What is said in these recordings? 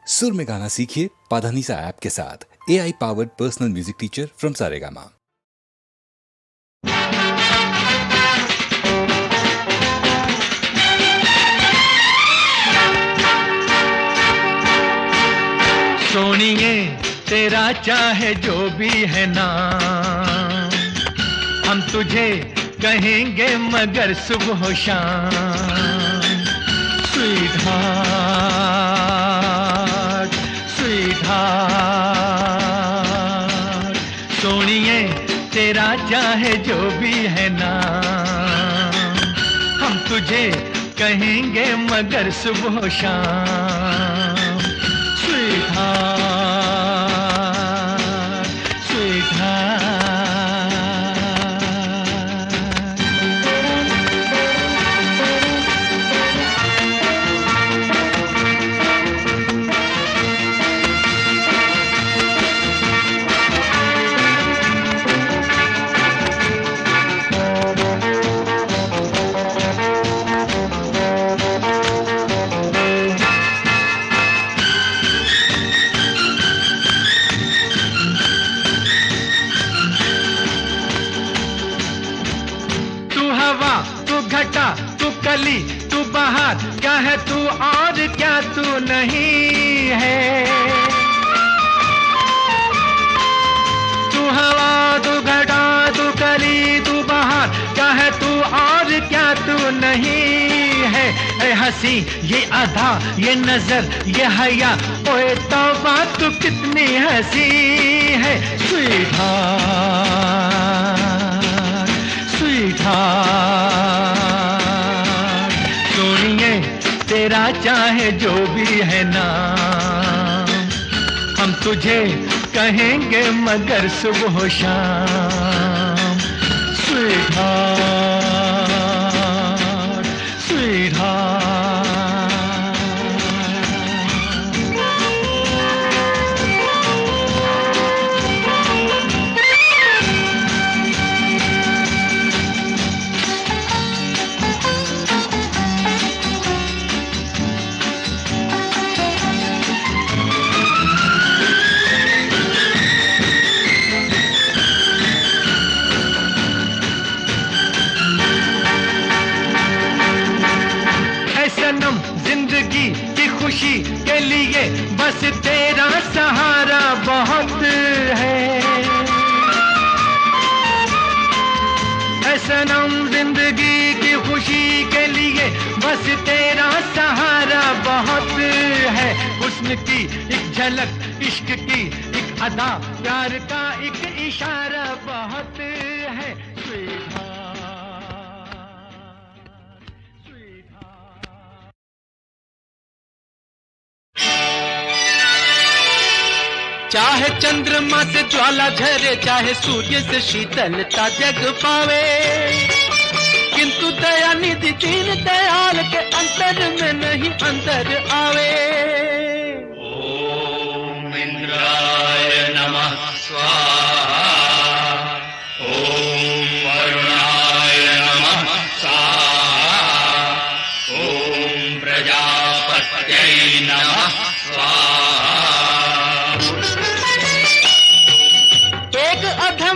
सुर में गाना सीखिए पाधानीसा ऐप के साथ। AI powered personal music teacher from Saregama. सोनिए तेरा चाहे जो भी है नाम, हम तुझे कहेंगे मगर सुबह शाम। स्वीट हार्ट, स्वीट हार्ट, सोनिए तेरा चाहे जो भी है नाम, हम तुझे कहेंगे मगर सुबह शाम। Sweet heart, sweet heart. तू कली, तू बहार, क्या है तू और क्या तू नहीं है। तू हवा, तू घटा, तू कली, तू बहार, क्या है तू और क्या तू नहीं है। ए हंसी, ये अदा, ये नजर, ये हया, ओए तौबा तू कितनी हंसी है। स्वीट हार्ट, स्वीट हार्ट, तेरा चाहे जो भी है नाम, हम तुझे कहेंगे मगर सुबह शाम। Sweet heart, sweet heart. जिंदगी की खुशी के लिए बस तेरा सहारा बहुत है। ऐ सनम, जिंदगी की खुशी के लिए बस तेरा सहारा बहुत है। हुस्न की एक झलक, इश्क की एक अदा, प्यार का एक इशारा बहुत है। स्वीट चाहे चंद्रमा से ज्वाला झरे, चाहे सूर्य से शीतलता जग पावे, किंतु दया निधि दीन दयाल के अंतर में नहीं अंतर आवे। ओम इंद्राय नमः स्वाहा, ओम वरुणाय नमः स्वाहा, ओम प्रजापत्यै नमः स्वाहा।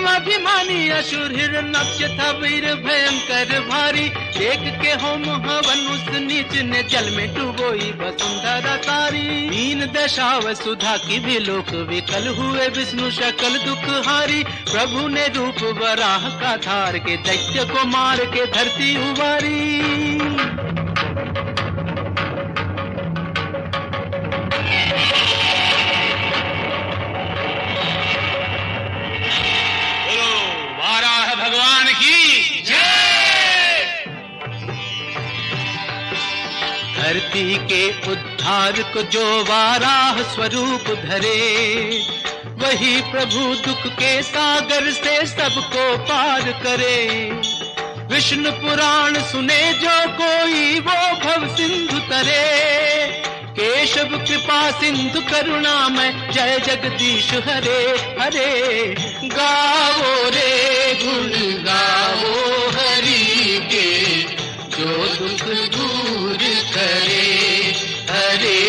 अभिमानी असुर हिरण्यक्ष था वीर भयंकर भारी, देख के होम हवन उस नीच ने जल में डुबोई वसुंधरा तारी। दीन दशा व सुधा की भी लोक विकल हुए, विष्णु शकल दुख हारी। प्रभु ने रूप वराह का धार के दैत्य को मार के धरती उबारी। भगवान की जय। धरती के उद्धार को जो वाराह स्वरूप धरे, वही प्रभु दुख के सागर से सबको पार करे। विष्णु पुराण सुने जो कोई, वो भव सिंधु तरे। केशव कृपा सिंधु करुणामय, जय जगदीश हरे हरे। गावो रे गुण गावो हरि के, जो दुख दूर करे हरे।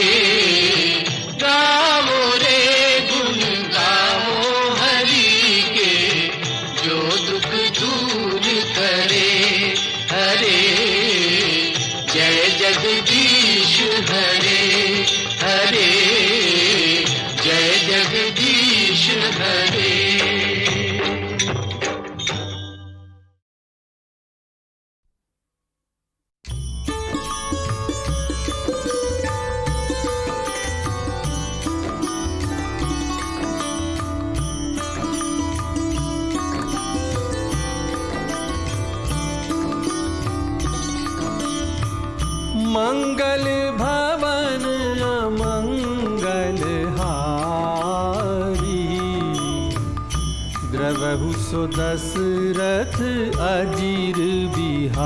कहु सो दशरथ अजीर बिहारी।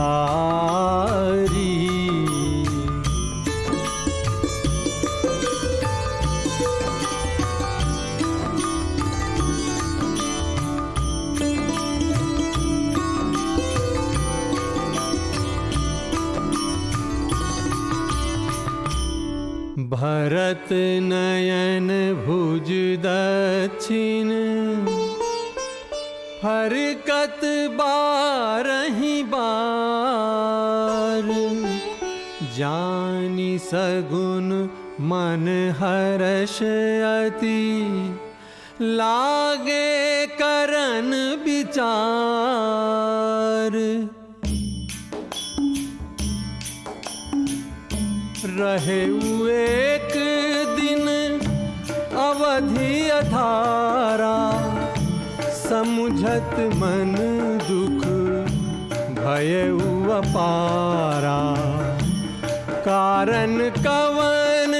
भरत नयन भुज दक्षिण हरकत बारहि बार। जानि सगुन मन हर्ष अति लागे करन विचार। रहे एक दिन अवधि अधारा। समुझत मन दुख भयउ अपारा। कारण कवन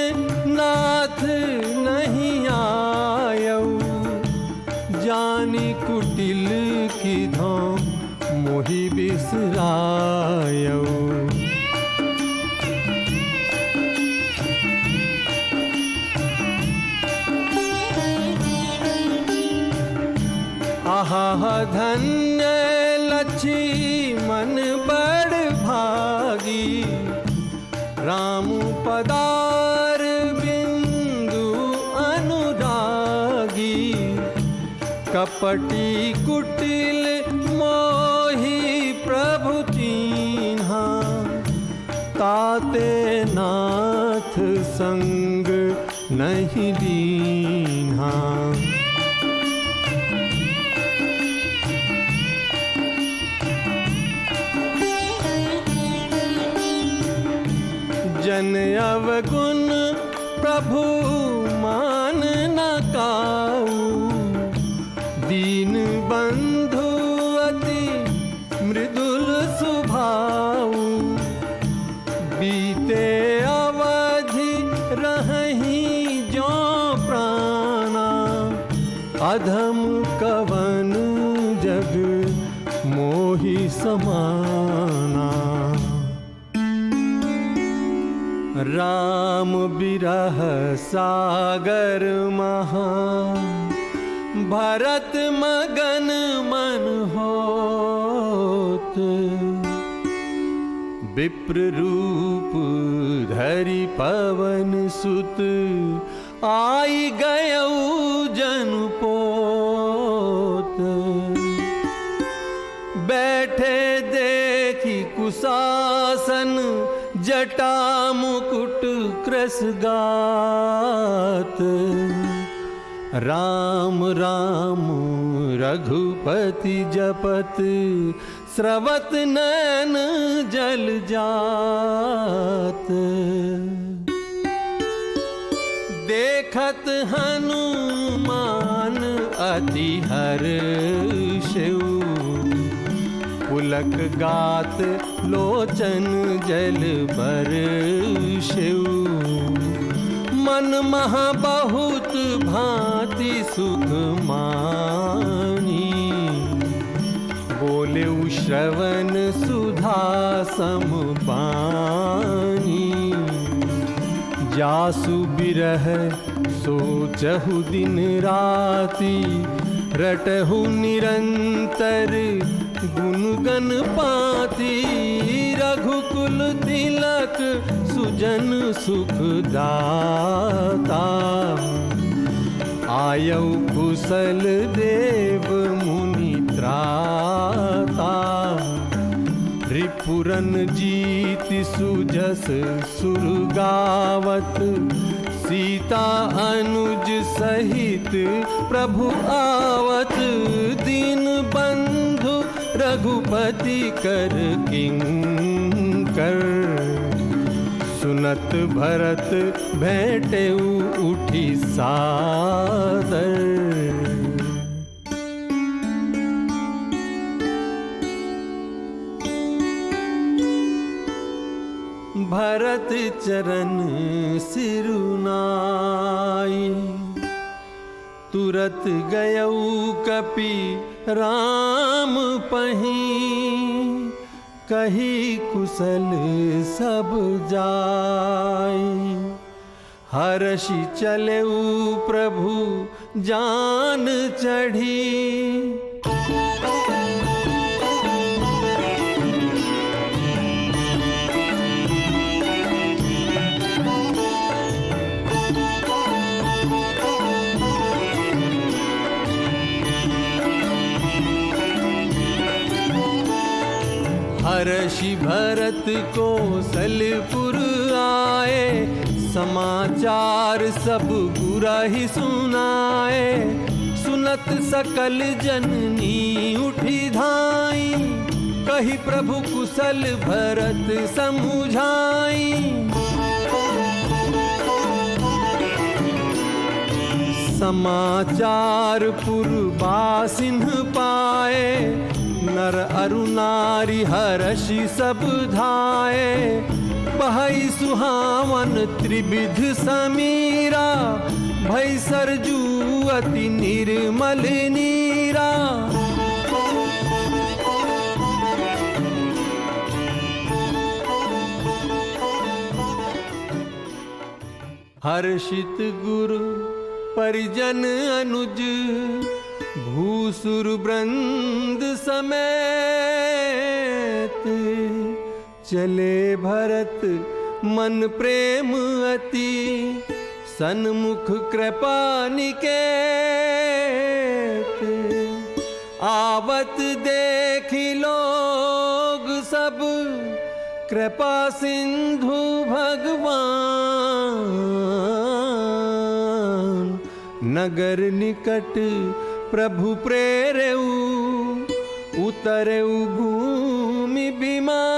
नाथ नहीं आयऊ। जानी कुटिल की धों मोहि बिसरायऊ। आहा धन्य लक्ष्मण बड़ भागी। राम पदार बिंदु अनुरागी। कपटी कुटिल मोहि प्रभु चीन्हा। ताते नाथ संग नहीं दीन्हा। जन अवगुण प्रभु मान न काऊ। दीन बंधु अति मृदुल सुभाऊ। बीते अवधि रहहि जो प्राणा। अधम कवन जग मोहि समाना। राम बिरह सागर महा। भरत मगन मन होत। विप्र रूप धरि पवन सुत। आई गयऊ जनपोत। बैठे देखी कुशासन। जटा मुकुट कृस गात। राम राम रघुपति जपत। स्रवत नैन जल जात। देखत हनुमान अति हर्षऊ। पुलक गात लोचन जल बरषऊ। मन महा बहुत भांति सुख मानी। बोले श्रवण सुधा सम पानी। जासु बिरह सोचहु दिन राति। रटहु निरंतर गुणगन पाती। रघुकुल तिलक सुजन सुखदाता। आयऊ कुशल देव मुनि त्राता। रिपुरन जीत सुजस सुर गावत। सीता अनुज सहित प्रभु आवत। दीन बंधु रघुपति कर किंकर। सुनत भरत भेंटेउ उठी सादर। भरत चरण सिरुनाई। तुरत गयऊ कपि राम पही कही कुशल सब जाई। हर्षि चलेऊ प्रभु जान चढ़ी। हर्षि भरत कौशलपुर आए, समाचार सब गुरहि सुनाए। सुनत सकल जननी उठी धाई, कही प्रभु कुशल भरत समुझाई। समाचार पुरबासिन पाए, नर अरु नारी हर्षि सब धाये। बहई सुहावन त्रिविध समीरा, भई सरजू अति निर्मल नीरा। हर्षित गुरु परिजन अनुज, भूसुर वृंद समेत। चले भरत मन प्रेम अति, सन्मुख कृपा निकेत। आवत देखी लोग सब, कृपा सिंधु भगवान। नगर निकट प्रभु प्रेरेऊ, उतरेऊ भूमि विमान।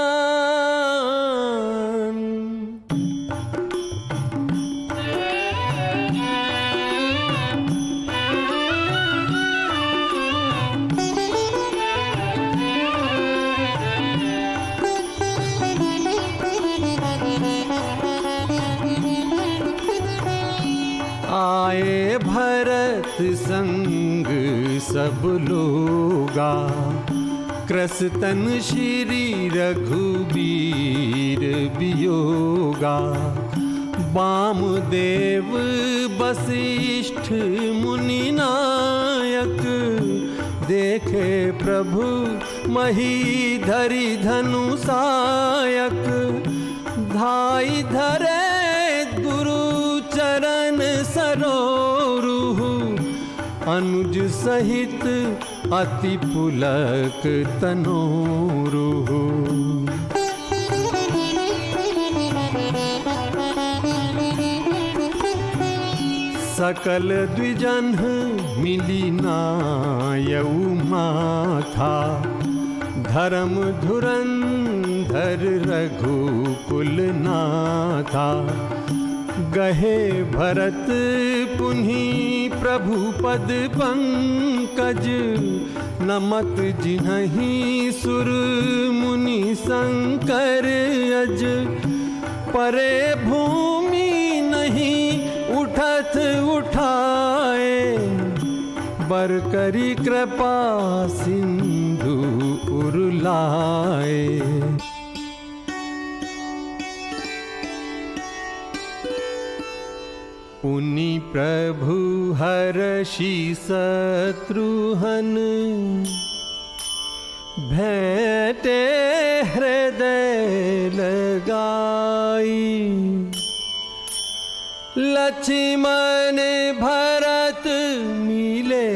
आए भरत संग सब लोगा, क्रसतन श्री रघुबीर वियोगा। वामदेव वशिष्ठ मुनि नायक, देखे प्रभु महीधरि धनु सायक। धाई धरे गुरु चरण सरोरुहु, अनुज सहित अति पुलक तनोरुहु। सकल द्विजन मिली नायऊ माथा, धर्म धुरंधर रघुकुल नाथा। गहे भरत पुन्ही प्रभु पद पंकज, नमत जिन्हि सुर मुनि शंकर अज। परे भूमि नहीं उठत उठाए, बर करी कृपा सिंधु उरलाए। पुनि प्रभु हर्षि शत्रुहन, भेंटे हृदय लगाई। लक्ष्मण भरत मिले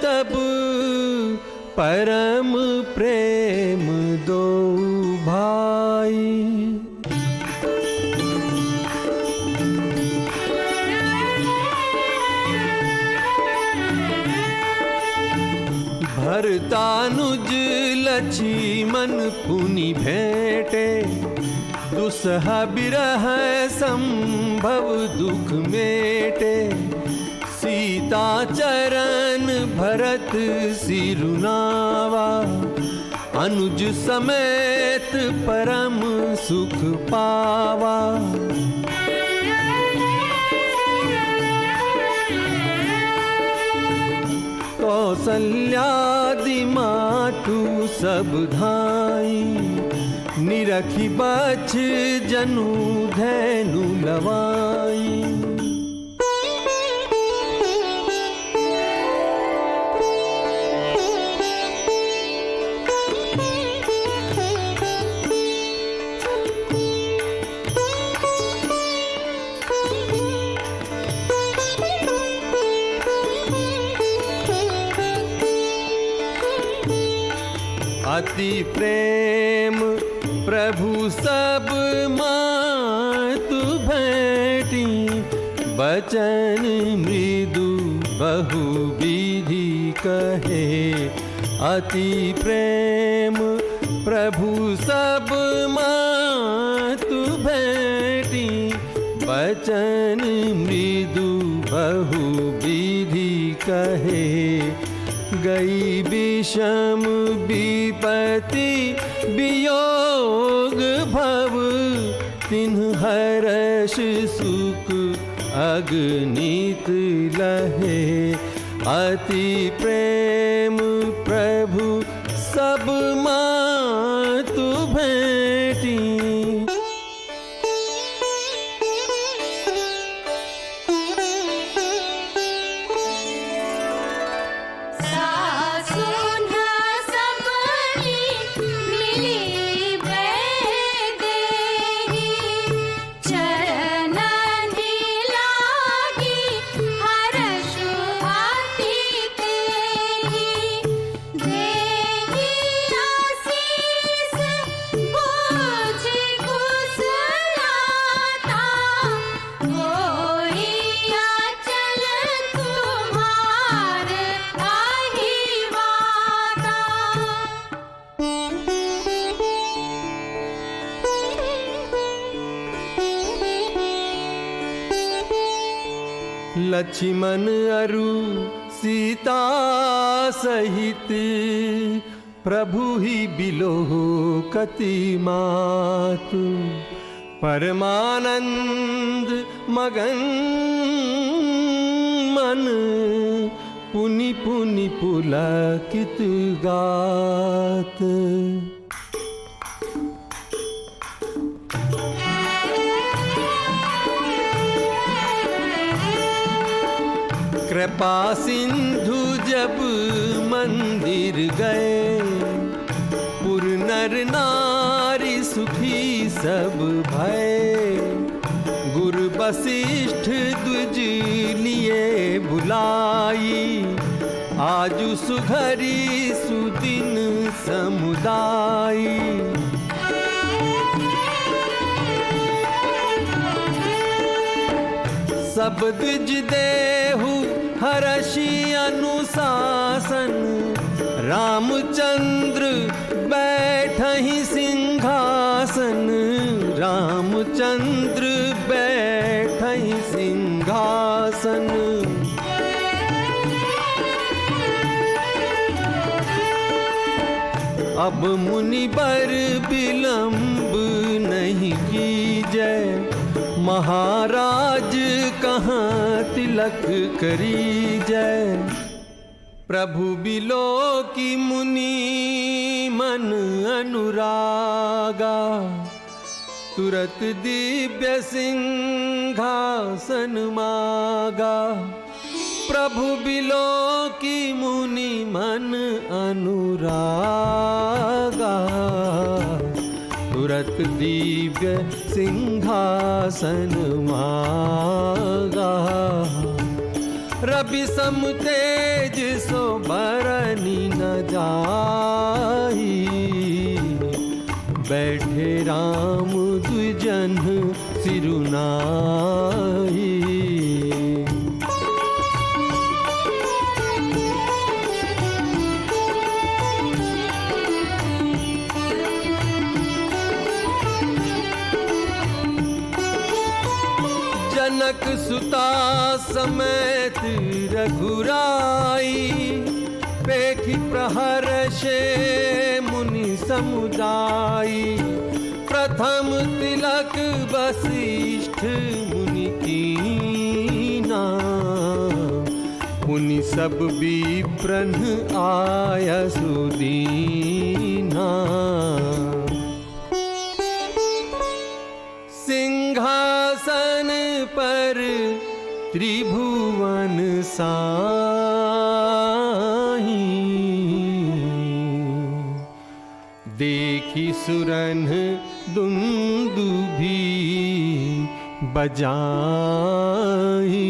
तब, परम प्रेम दो भाई। भरतानुज लक्ष्मण पुनि भेंटे, दुसह बिरह संभव दुख मेटे। सीता चरण भरत सिरुनावा, अनुज समेत परम सुख पावा। कौसल्यादि मातु सब धाई, निरखी बछ जनु धैनु लवाई। अति प्रेम प्रभु सब मातु भेटी, बचन मृदु बहु विधि कहे। अति प्रेम प्रभु सब मातु भेटी, बचन मृदु बहु विधि कहे। गई विषम विपत्ति वियोग भव, तिन्ह हर्ष सुख अगणित लहे। अति प्रेम प्रभु सब मातु भेटी, लक्ष्मण अरु सीता सहित, प्रभु ही बिलोकति मातु। परमानंद मगन मन, पुनि पुनि पुलकित गात। कृपा सिंधु जब मंदिर गए, पुर नर नारी सुखी सब भय। गुरु वशिष्ठ द्विज लिए बुलाई, आजु सुघरी सुदिन समुदाई। सब द्विज देहु हर्षि अनुशासन, रामचंद्र बैठहि सिंहासन। रामचंद्र बैठहि सिंहासन। अब मुनि बर विलंब नहीं कीजय, महाराज कहाँ तिलक करी जय। प्रभु बिलो की मुनि मन अनुरागा, तुरत दिव्य सिंहासन मागा। प्रभु बिलो की मुनि मन अनुरागा, तुरत दिव्य सिंहासन मागा। रवि सम तेज सो बरनी न जाई, बैठे राम द्विजन सिरुनाई। जनक सुता समेत रघुराई, पेखी प्रहर्षे मुनि समुदाई। प्रथम तिलक वशिष्ठ मुनि कीना, पुनि सब विप्रन आया सुदीना। सिंहासन पर त्रिभुवन साई, देखी सुरन दुंदुभी बजाई।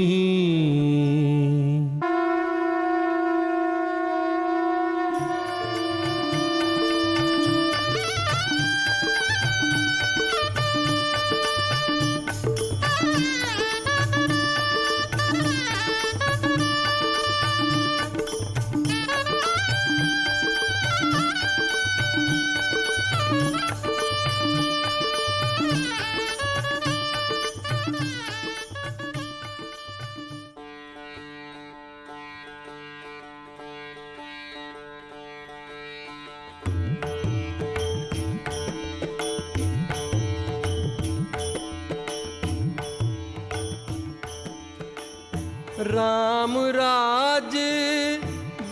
राम राज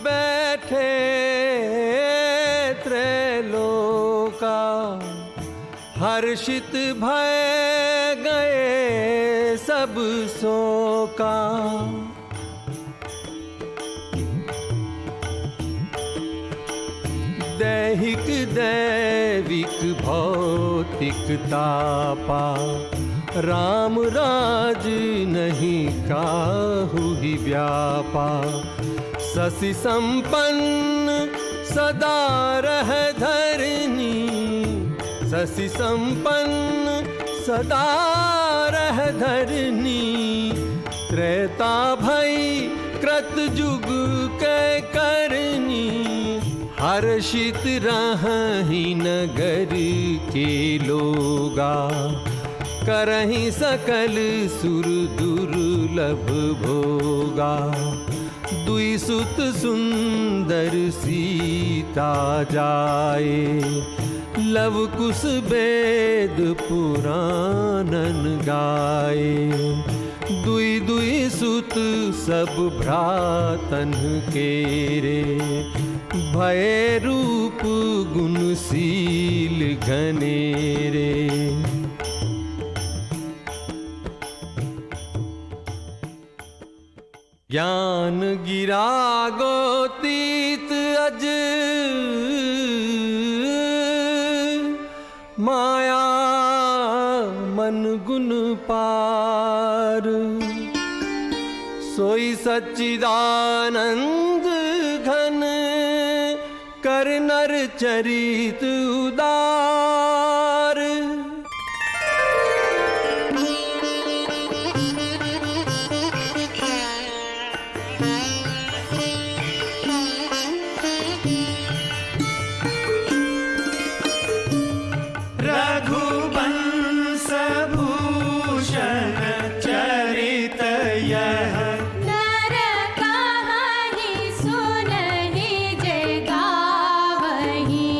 बैठे त्रैलोका, हर्षित भय गए सब शोका। दैहिक दैविक भौतिक तापा, राम राज नहीं काहू ही व्यापा। शशि संपन्न सदा रह धरनी, शशि संपन्न सदा रह धरनी। त्रेता भई कृत जुग के करनी, हर्षित रहहि नगर के लोगा। करहि सकल सुर दुर्लभ भोगा, दुई सुत सुंदर सीता जाए। लव कुश वेद पुराणन गाए, दुई दुई सुत सब भ्रातन केरे। भय रूप गुणशील घनेरे, ज्ञान गिरा गोतीत अज, माया मन गुण पार। सोई सच्चिदानंद घन, कर नर चरित उदार। रघुवंश भूषण चरित यह, नर कहानी सुनहि जे गावहि।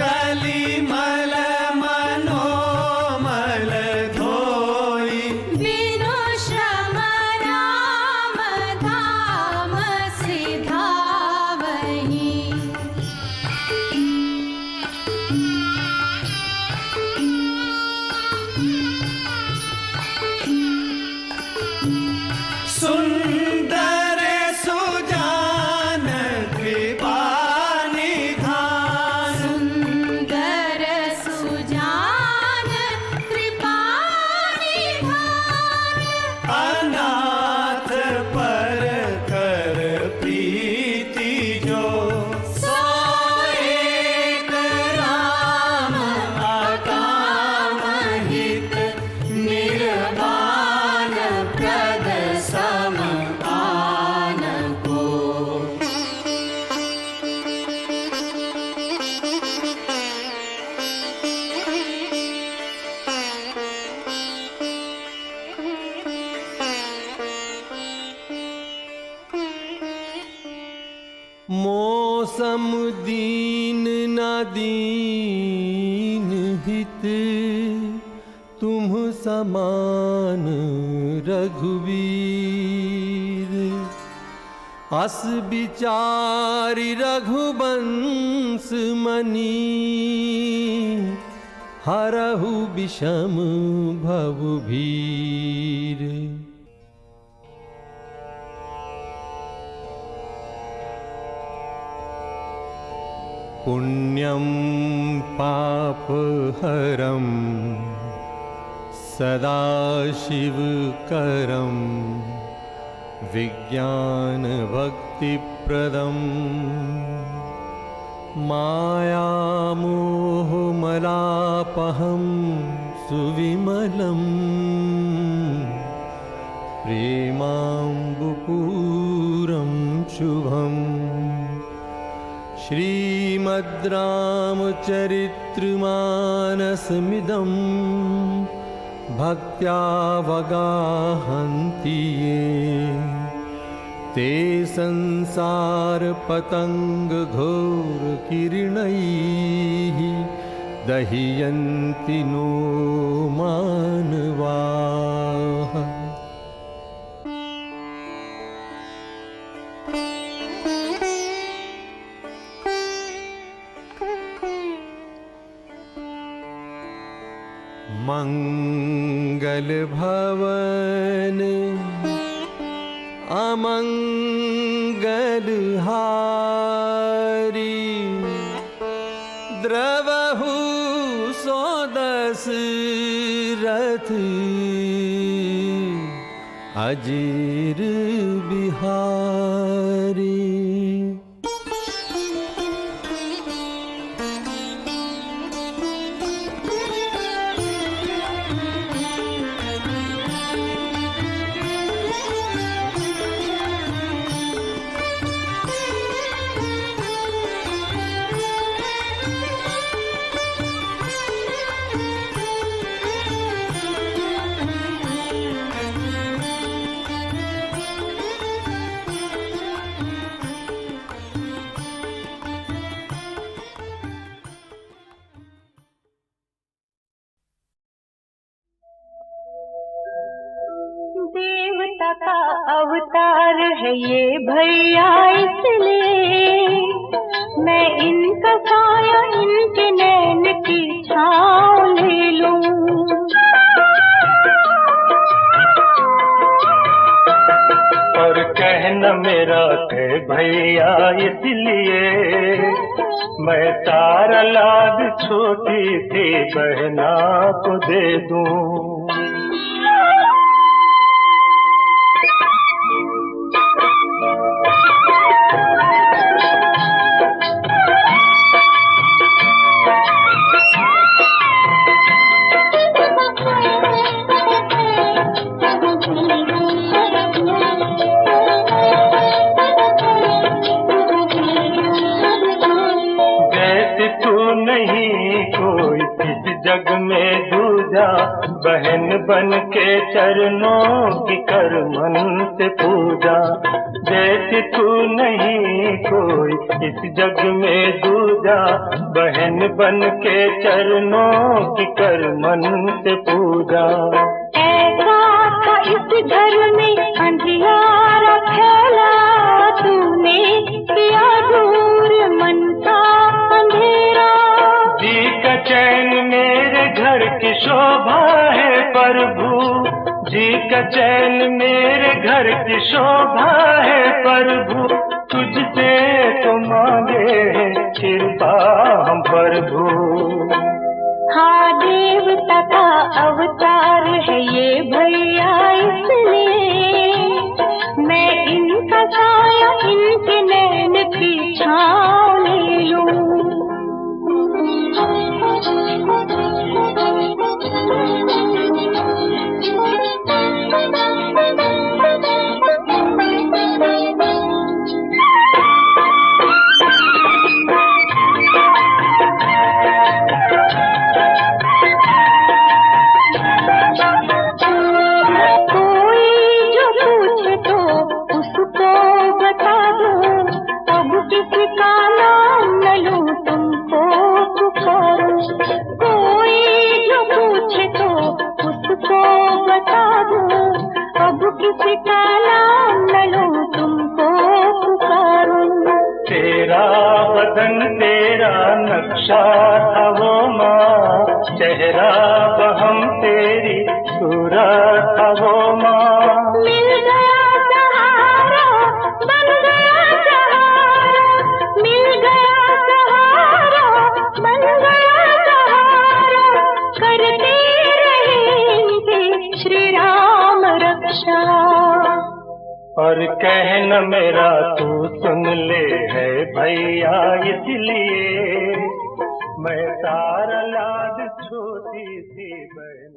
कलिमल मनोमल धोई, बिनु श्रम राम धाम सिधावहि। सुंदर सुजान कृपा निधान। सुंदर सुजान कृपा निधान। अनाथ पर कर प्रीति जो, सोएक राम अकाम हित। निर्वाण प्रद सम आन को। मौसम दीन न दीन हित, तुम समान रघुवीर। अस विचारि रघुवंश मणि हरहु विषम भव भीर। पुण्यं पापहरं सदा शिवकरं विज्ञानभक्तिप्रदं मायामोहमलापहं सुविमलं प्रेमाम्बुपूरं शुभम्। श्रीमद्रामचरितमानसमिदं भक्त्यावगाहन्ति ये ते संसारपतङ्गघोरकिरणैः दह्यन्ति नो मानवाः। मंगल भवन अमंगल हारी द्रवहु सो दशरथ अजीर बिहारी। देवता का अवतार है ये भैया, इसलिए मैं इनका साया इनके नैन की छाँव ले लूं। पर कहना मेरा थे भैया, इसलिए मैं तारा लाद छोटी थी बहना को दे दूं। जग में दूजा बहन बन के चरणों की कर मन से पूजा। जैसे तू नहीं कोई इस जग में दूजा बहन बन के चरणों की कर मन से पूजा। ऐसा था इस घर में अंधियारा फैला, तूने किया दूर मन का अंधेरा। जी का चैन मेरे घर की शोभा है प्रभु, जी का चैन मेरे घर की शोभा है प्रभु। तुझसे तो मांगे कृपा हम प्रभु। हाँ देवता का अवतार है ये भैया, इसलिए मैं इनका साया इनके नैन की छाँव ले लूं। किसी का नाम न लूं तुमको बदन तेरा नक्शा था वो माँ, चेहरा बहम तेरी सूरत था वो माँ। मिल गया सहारा, बन गया सहारा, मिल गया सहारा, बन गया सहारा, करते रहेंगे श्री राम रक्षा। और कहना मेरा तू सुन ले है भैया, इसलिए मैं तारा लाद छोटी सी बहन।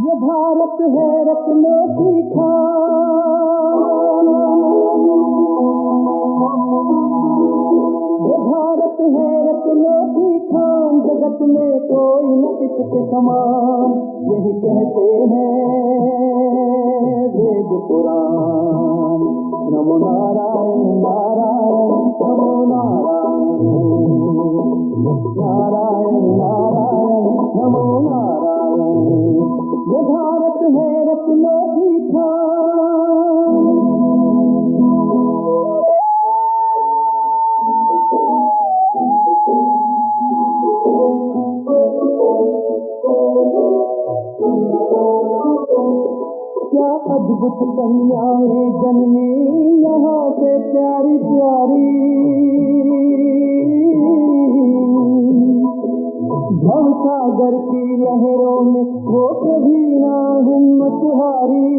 ये भारत है रत्नों की खान, ये भारत है रत्नों की खान, जगत में कोई न इसके समान, यही कहते हैं वेद पुराण। नमो नारायण नारायण नमो नारायण, नारायण नारायण नमो नारायण। ये भारत है रत्नों की खान। क्या अद्भुत कन्याएं जन्मी यहाँ से प्यारी प्यारी, भव सागर की लहरों में वो कभी ना हिम्मत हारी।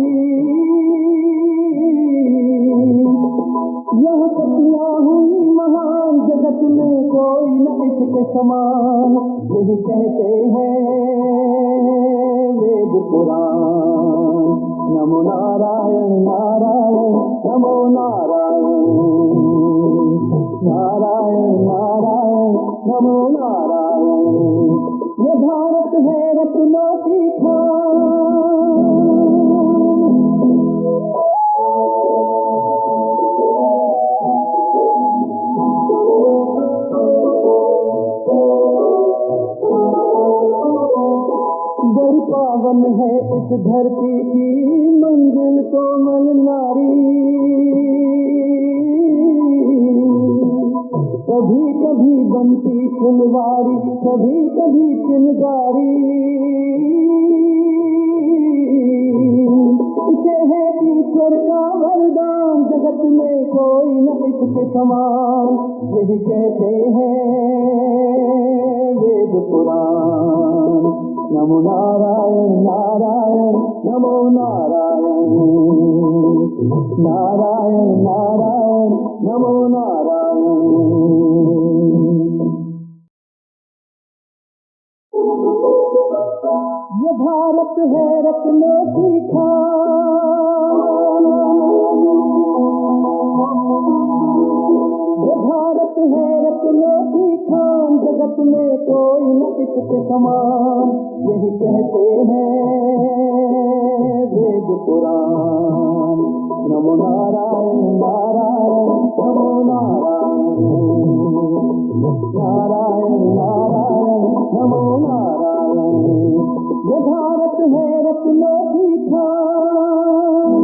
यह सतियां हुई महान, जगत में कोई न इसके समान, यही कहते हैं वेद पुराण। नमो नारायण नारायण नमो नारायण, नारायण नारायण नमो नारायण। ये भारत है रत्नों की खान। बड़ी पावन है इस धरती की मंजिल कोमल नारी, कभी कभी बनती फुलवारी, कभी कभी चिनगारी। इसे है ईश्वर का वरदान, जगत में कोई न इसके समान, यही कहते हैं वेद पुराण। नमो नारायण नारायण नमो नारायण, नारायण नारायण नमो नारायण। ये भारत है रत्नों की खान, ये भारत है रत्नों की खान, जगत में कोई न इसके समान, यही कहते हैं वेद पुराण। नमो नारायण नारायण नमो नारायण, नारायण नारायण नमो नारायण। ये भारत है रत्नों की खान।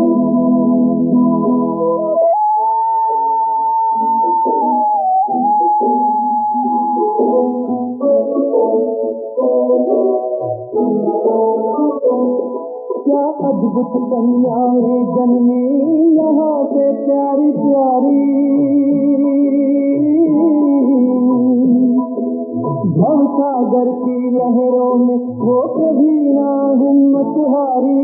क्या अद्भुत कन्याएं जन्मी यहाँ से प्यारी प्यारी, भव सागर की लहरों में वो कभी ना हिम्मत हारी।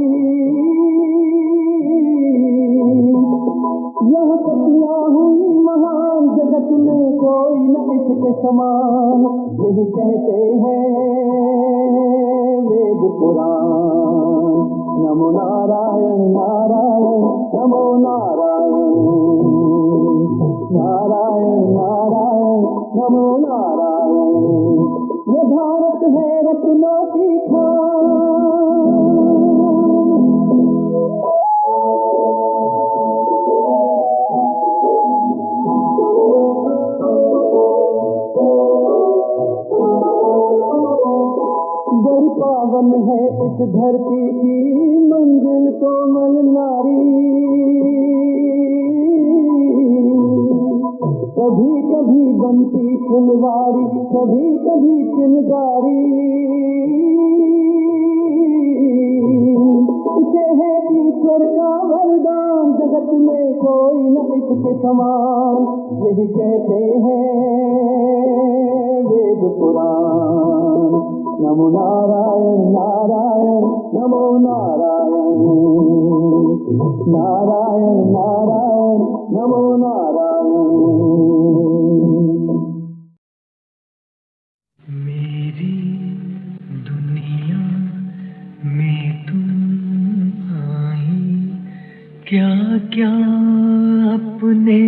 यह सतियां हुई महान, जगत में कोई न इसके समान, यही कहते हैं वेद पुराण। नमो नारायण नारायण नमो नारायण, नारायण नारायण नमो नारायण। ये भारत है रत्नों की खान। बड़ी पावन है इस धरती की मंजिल कोमल नारी, कभी कभी चिनगारी, इसे है ईश्वर का वरदान, जगत में कोई न इसके समान, यही कहते हैं वेद पुराण। नमो नारायण नारायण नमो नारायण, नारायण नारायण नमो नारायण। मेरी दुनिया में तुम आई, क्या क्या अपने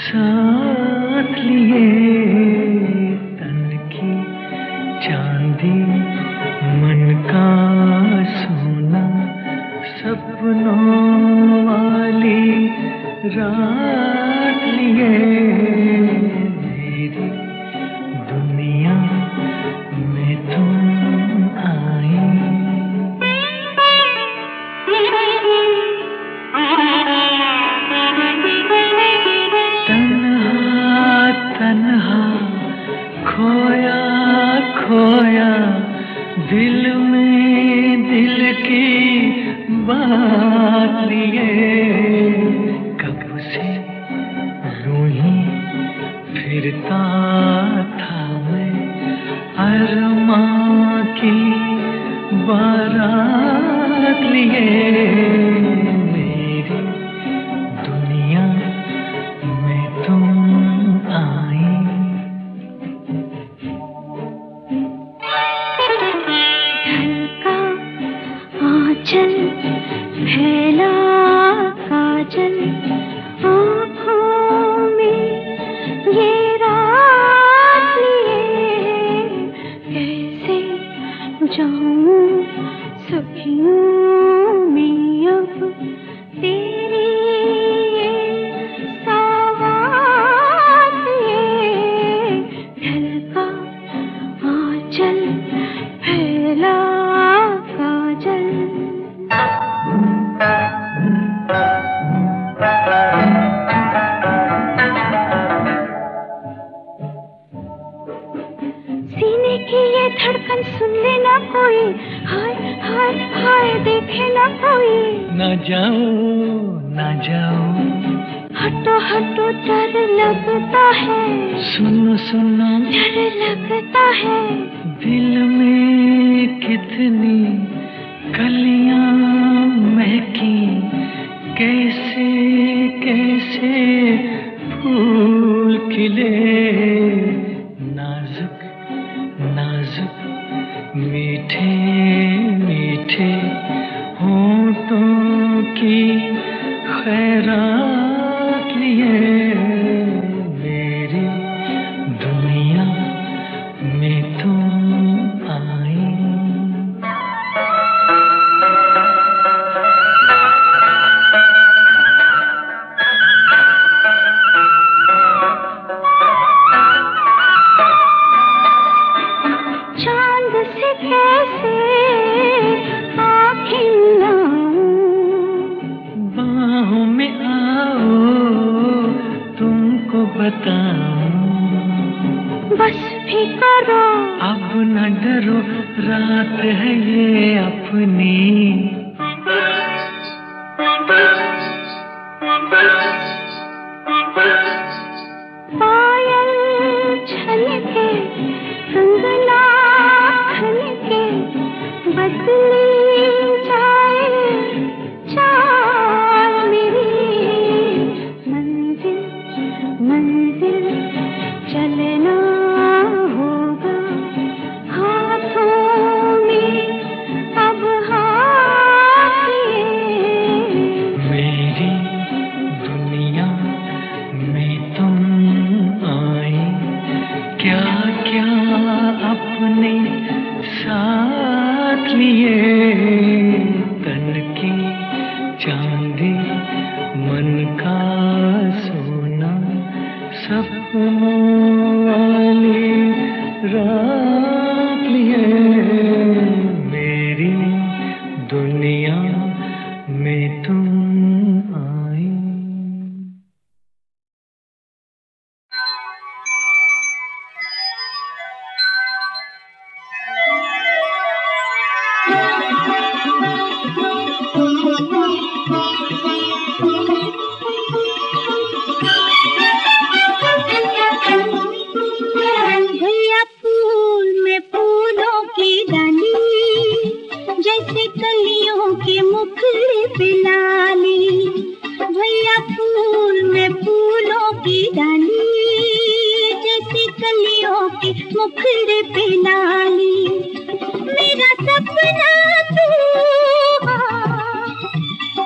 साथ लिए, तन की चांदी मन का सोना, सपनों वाली रात लिए। मेरी दुनिया में तुम आई। तन्हा तन्हा खोया खोया, दिल में दिल की बात लिए। कब से यूं ही फिरता था मैं, अरमां की बारात लिए। मेरी दुनिया में तुम आई। ढलका आंचल फैला काजल, आँखों में ये रात लिए। कैसे जाऊं सखियों में अब तेरी ये सवात लिए। ढलका आंचल फैला काजल। सीने की ये धड़कन सुन लेना कोई, हाय हाय हाय देखे ना कोई। ना जाओ ना जाओ, हटो हटो डर लगता है, सुनो सुनो डर लगता है। दिल में कितनी कलियां महकी, कैसे कैसे फूल खिले। नाजुक नाजुक मीठे मीठे होठों की खैरात लिए। मेरी दुनिया में तुम आई। चांद से कैसे आँखें लाऊं, बाहों में आओ तुमको बताऊं। बस भी करो अब न डरो, रात है ये अपनी। पायल छलके कंगना खनके, बदली जाए चाल मेरी। मंजिल मंजिल चलना होगा, हाथों में अब हाथ लिए। मेरी दुनिया में तुम आई, क्या क्या अपने साथ लिए। तन की चांदी मन का सोना, सपनों वाली रात लिए। मेरी दुनिया में तुम आई। कलियों के मुखड़े पे लाली, भैया फूल में फूलों की डाली, जैसे कलियों के मुखड़े पे लाली। मेरा सपना तू,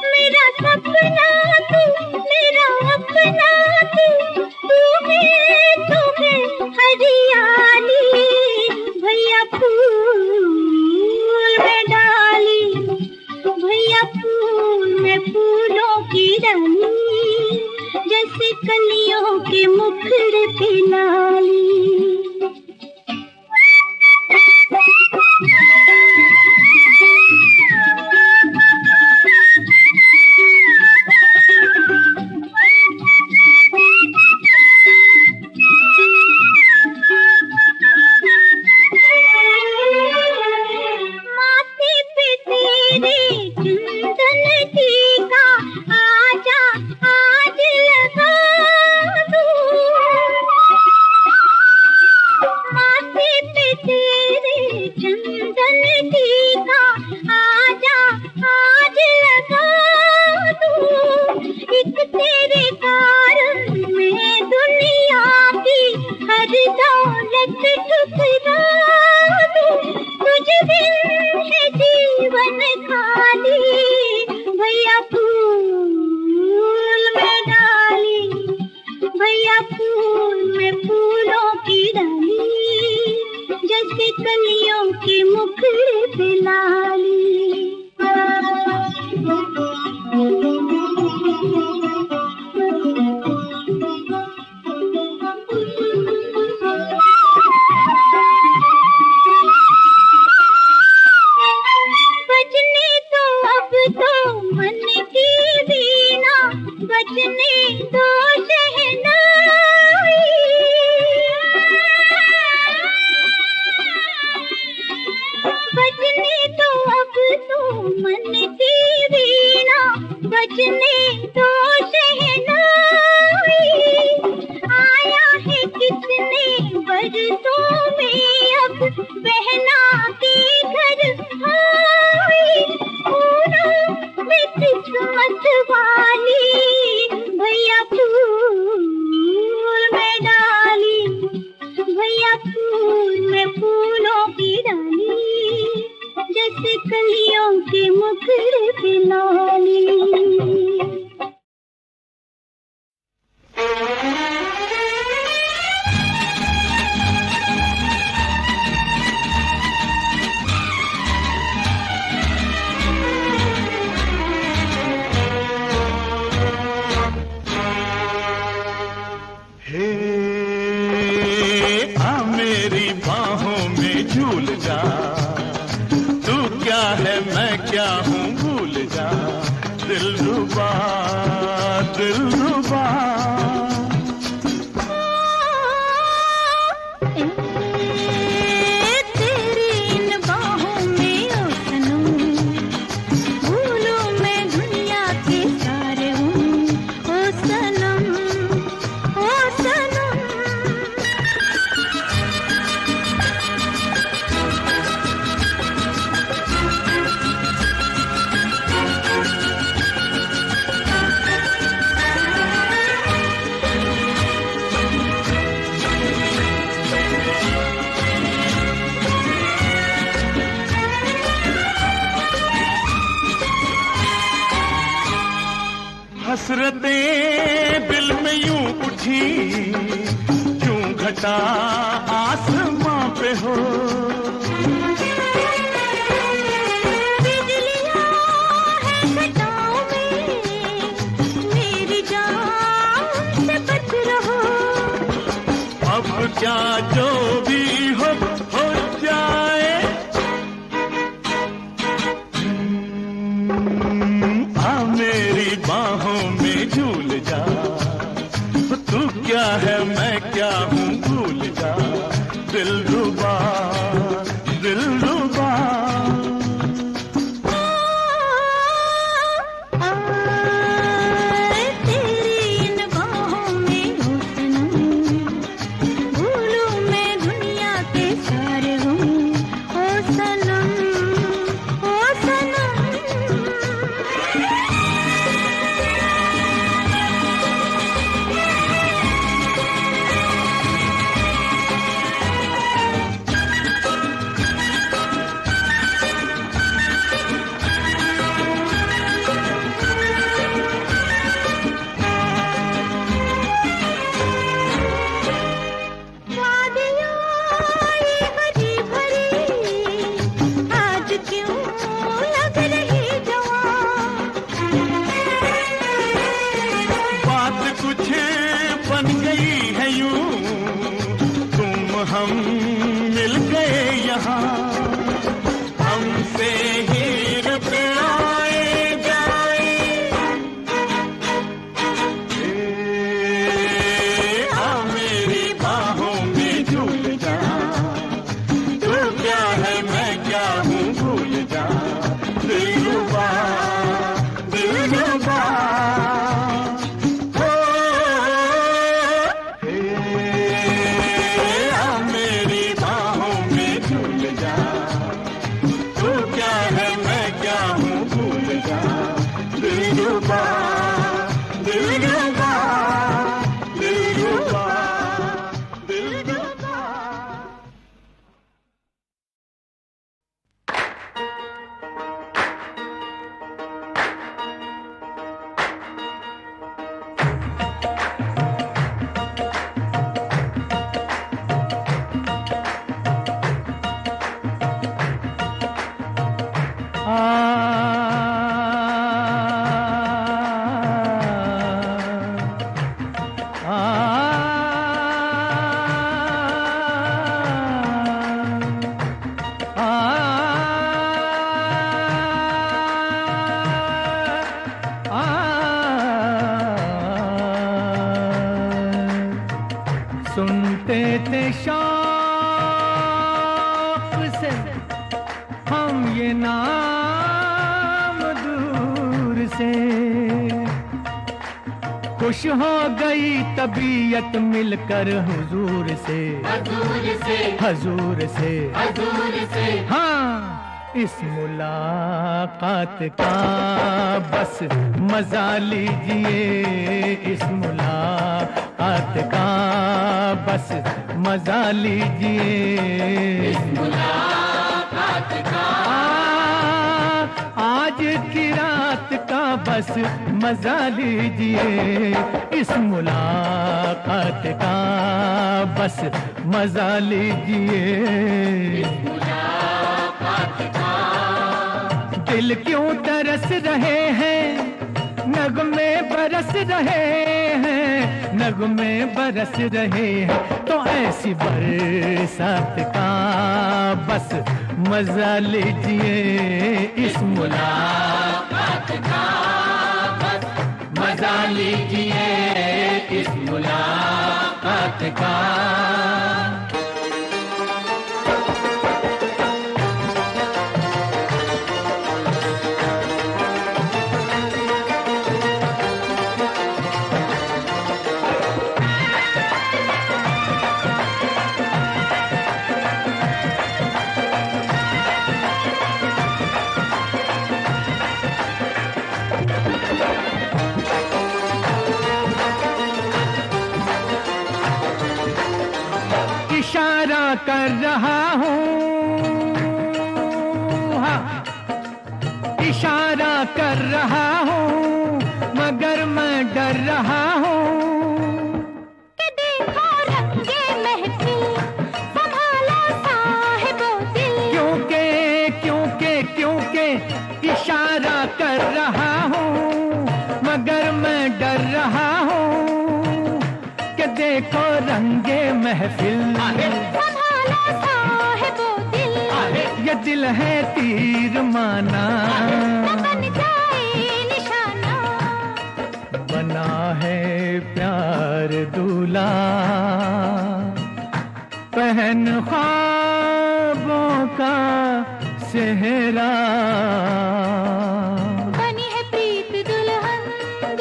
मेरा सपना तू, मेरा अपना तू, तू है हरियाली, भैया फूल में डाली, भैया फूल में फूलों की डाली, जैसे कलियों के मुखड़े पे लाली। हसरतें दिल में यूं उठी, क्यों घटा आसमां पे हो। बिजलियां हैं घटाओं में, मेरी जान से बच रहो। अब क्या जो भी हो जाए, आ मेरी बाहों में झूल जा। तू क्या है मैं क्या हूँ भूल जा, दिलरुबा दिलरुबा। तेरी इन बाहों में हो सनम, भूलूं मैं दुनिया के सारे गम। ओ सनम, ओ सनम। सुनते शौक से हम ये नाम दूर से। खुश हो गई तबीयत मिलकर हुजूर से, हजूर से, हजूर से, हजूर से। हाँ, इस मुलाकात का बस मजा लीजिए, इस मुलाकात का बस मजा लीजिए, इस मुलाकात का आज की रात का बस मजा लीजिए, इस मुलाकात का बस मजा लीजिए, इस मुलाकात का। दिल क्यों तरस रहे हैं, नगमे बरस रहे हैं, नगमे बरस रहे हैं, तो ऐसी बरसात का बस मजा लीजिए, इस मुलाकात का बस मजा लीजिए, इस मुलाकात का। इशारा कर रहा हूँ, हाँ, इशारा कर रहा हूँ, मगर मैं डर रहा हूँ कि देखो रंगे महफिल संभाला साहिबो दिल। क्योंकि क्योंकि क्योंकि इशारा कर रहा हूँ, मगर मैं डर रहा हूँ कि देखो रंगे महफिल संभाला साहिबो दिल। ये दिल है तीर माना, बन जाए निशाना, बना है प्यार दूल्हा, पहन ख्वाबों का सेहरा, बनी है प्रीत दुल्हन,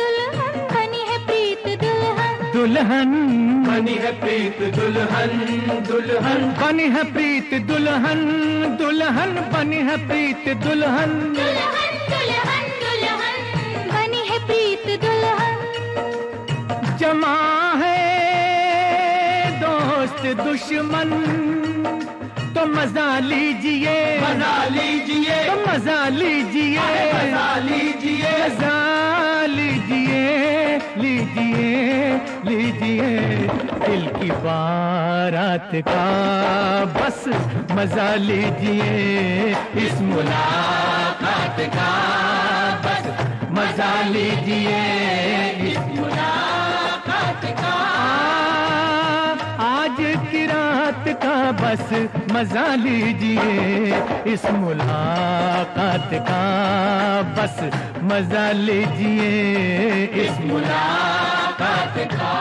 दुल्हन बनी है प्रीत दुल्हन, दुल्हन बनी है प्रीत दुल्हन, दुल्हन बनी है प्रीत दुल्हन, दुल्हन बनी है प्रीत दुल्हन, दुल्हन दुल्हन दुल्हन बनी है प्रीत दुल्हन। जमा है दोस्त दुश्मन, तो मजा लीजिए, मजा लीजिए, तो मजा लीजिए, मजा लीजिए, मजा लीजिए, लीजिए, लीजिए, दिल की बारात का बस मजा लीजिए, इस मुलाकात का बस मजा लीजिए, इस मुलाकात का आज की रात का बस मजा लीजिए, इस मुलाकात का बस मजा लीजिए, इस मुलाकात का।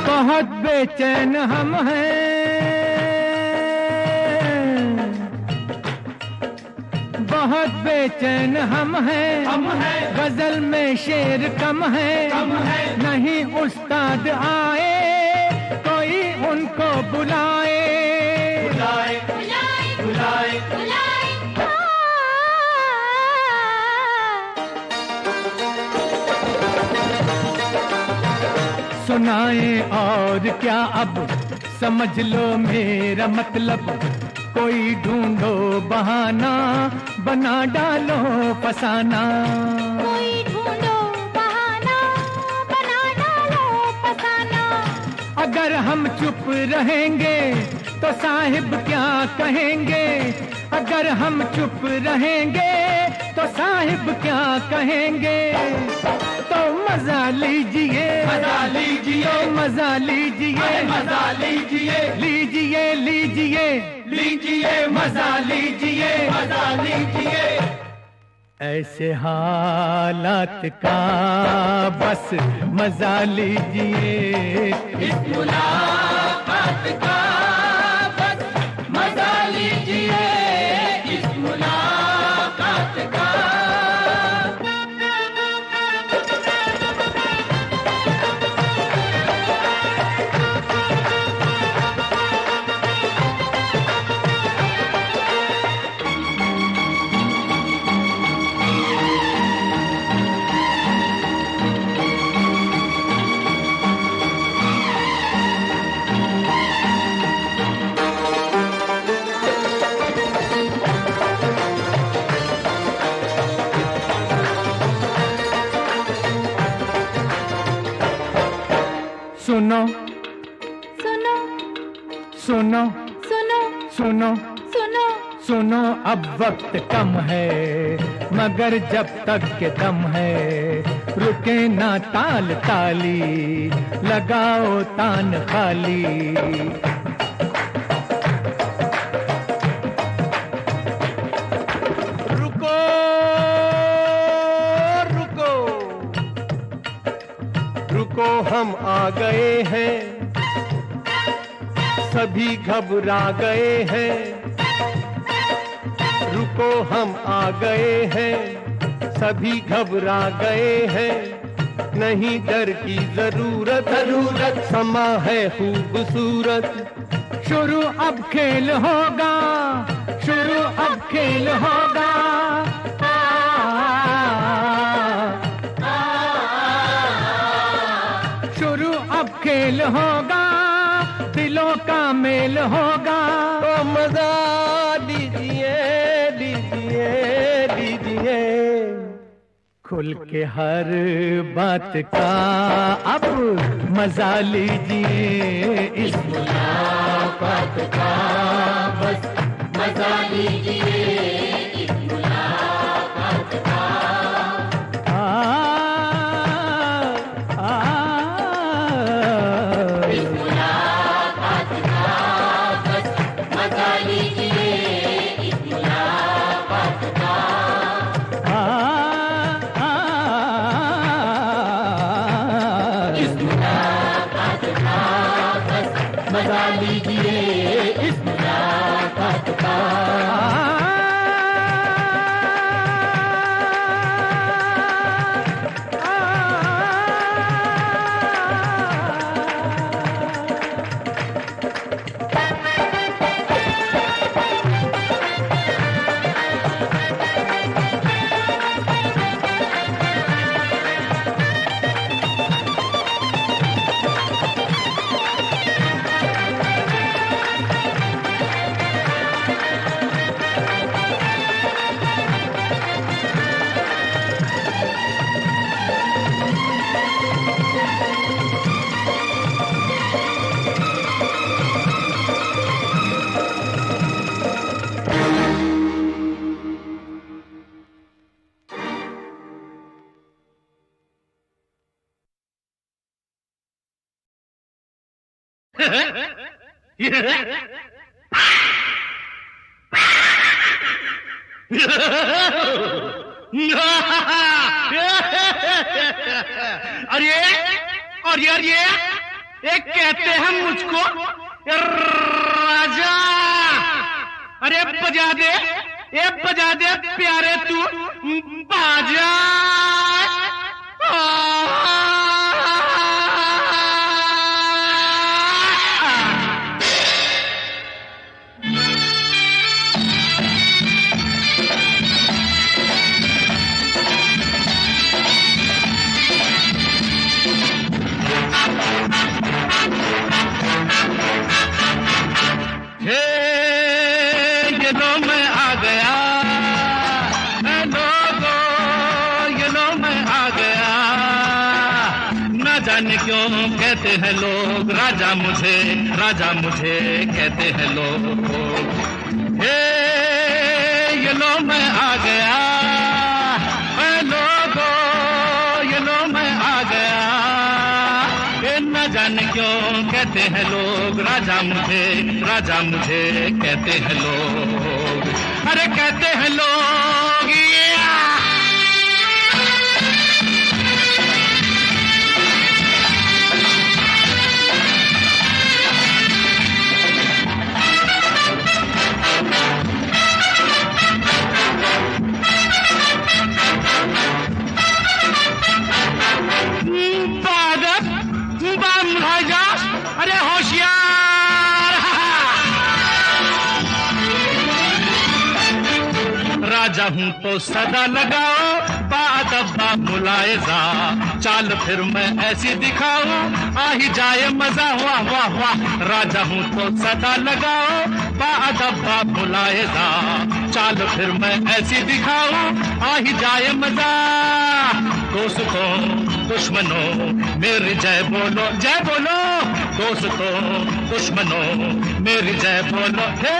बहुत बेचैन हम हैं, बहुत बेचैन हम हैं, गजल में शेर कम है, नहीं उस्ताद आए कोई उनको बुलाए, बुलाए, बुलाए बुलाए, बुलाए सुनाए और क्या अब समझ लो मेरा मतलब, कोई ढूंढो बहाना बना डालो फसाना। कोई ढूंढो बहाना बना डालो फसाना। अगर हम चुप रहेंगे तो साहिब क्या कहेंगे, अगर हम चुप रहेंगे तो साहिब क्या कहेंगे। तो मजा लीजिए मजा लीजिए मजा लीजिए मजा लीजिए लीजिए लीजिए लीजिए मजा लीजिए मजा लीजिए। ऐसे हालात का बस मजा लीजिए, इस मुलाकात का बस मजा लीजिए, इस मुलाकात का। सुनो सुनो सुनो सुनो सुनो सुनो सुनो, अब वक्त कम है मगर जब तक के दम है, रुके ना ताल ताली लगाओ तान खाली। रुको रुको रुको, हम आ गए हैं, सभी घबरा गए हैं। रुको हम आ गए हैं, सभी घबरा गए हैं। नहीं डर की जरूरत जरूरत, समा है खूबसूरत। शुरू अब खेल होगा, शुरू अब खेल होगा। शुरू अब खेल होगा, दिलों का मेल होगा। तो मजा लीजिए लीजिए लीजिए, खुल के हर बात का अब मजा लीजिए, इस मुलाकात का बस मजा लीजिए, इस मुलाकात का। इस मुलाकात का बस मजा लीजिए, इस मुलाकात का। इस मुलाकात का बस मजा लीजिए, इस मुलाकात का। अरे और यार ये एक कहते हैं मुझको राजा। अरे बजा दे, ये बजा दे प्यारे तू बाजा। ये लो मैं आ गया, लोगो ये लो मैं आ गया। ना जाने क्यों कहते हैं लोग राजा मुझे कहते हैं लोग। हे ये लो मैं आ गया, लोगो ये लो मैं आ गया। ये न जाने क्यों कहते हैं लोग राजा मुझे कहते हैं लोग। अरे कहते हैं लोग अरे होशियार, राजा हूँ तो सदा लगाओ बादब्बा मुलायजा। चाल फिर मैं ऐसी दिखाऊं आ ही जाए मजा, वाह वाह वाह। राजा हूँ तो सदा लगाओ बादब्बा मुलायजा। चाल फिर मैं ऐसी दिखाऊं आ ही जाए मजा। दोस्तों दुश्मनों मेरी जय बोलो, जय बोलो। दोस्तों दुश्मनों मेरी जय बोलो। हे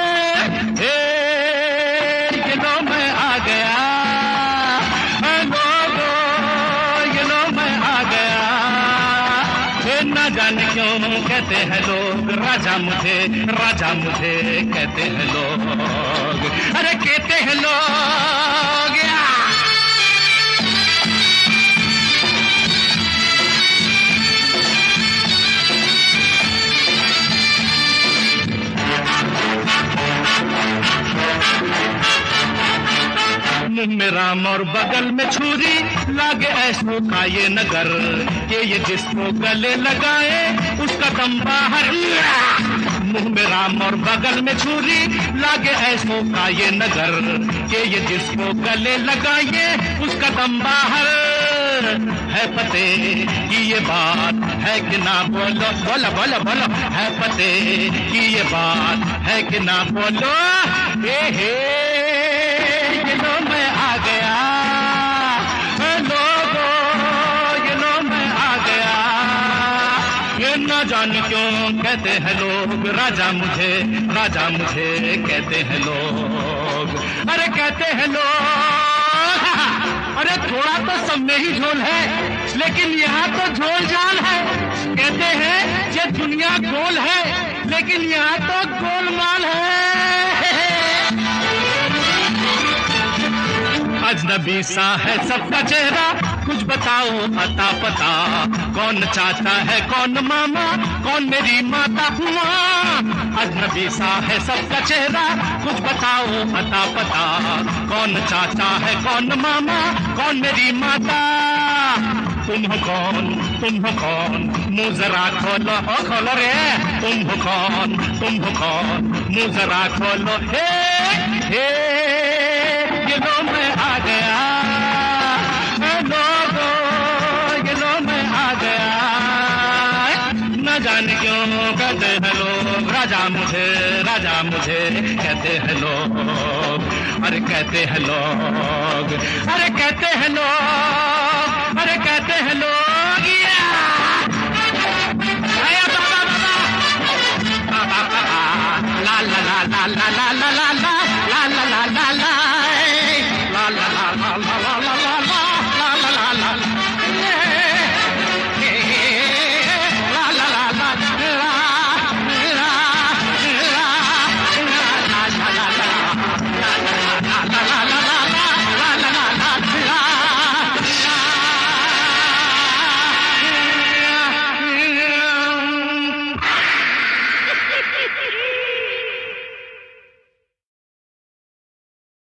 ये लो मैं आ गया, लोगो ये लो मैं आ गया। ये न जाने क्यों कहते हैं लोग राजा मुझे कहते हैं लोग। अरे कहते हैं लोग मुंह में राम और बगल में छुरी, लागे ऐसो का ये नगर कि ये जिसको गले लगाए उसका दम बाहर। मुंह में राम और बगल में छुरी, लागे ऐसो का ये नगर कि ये जिसको गले लगाए उसका दम बाहर। है पते कि ये बात है कि ना बोलो, बोलो बोलो बोलो। है पते कि ये बात है कि ना बोलो। हे ये लो मैं आ गया, लोगो ये लो मैं आ गया। ये न जाने क्यों कहते हैं लोग राजा मुझे कहते हैं लोग। अरे कहते हैं लोग अरे थोड़ा तो सब में ही झोल है, लेकिन यहाँ तो झोल झाल है। कहते हैं ये दुनिया गोल है, लेकिन यहाँ तो गोलमाल है। अजनबी सा है सबका चेहरा, कुछ बताओ अता पता। कौन चाचा है कौन मामा, कौन मेरी माता हुआ। अजनबी सा है सबका चेहरा, कुछ बताओ अता पता। कौन चाचा है कौन मामा, कौन मेरी माता। तुम हो कौन मुँह जरा खोलो, खोलो रे। तुम हो कौन मुँह जरा खोलो। हे ये लो मैं आ गया, लोगो ये लो मैं आ गया। न जाने क्यों कहते हैं लोग राजा मुझे कहते हैं लोग। अरे कहते हैं लोग, अरे कहते हैं लोग, अरे कहते हैं लोग।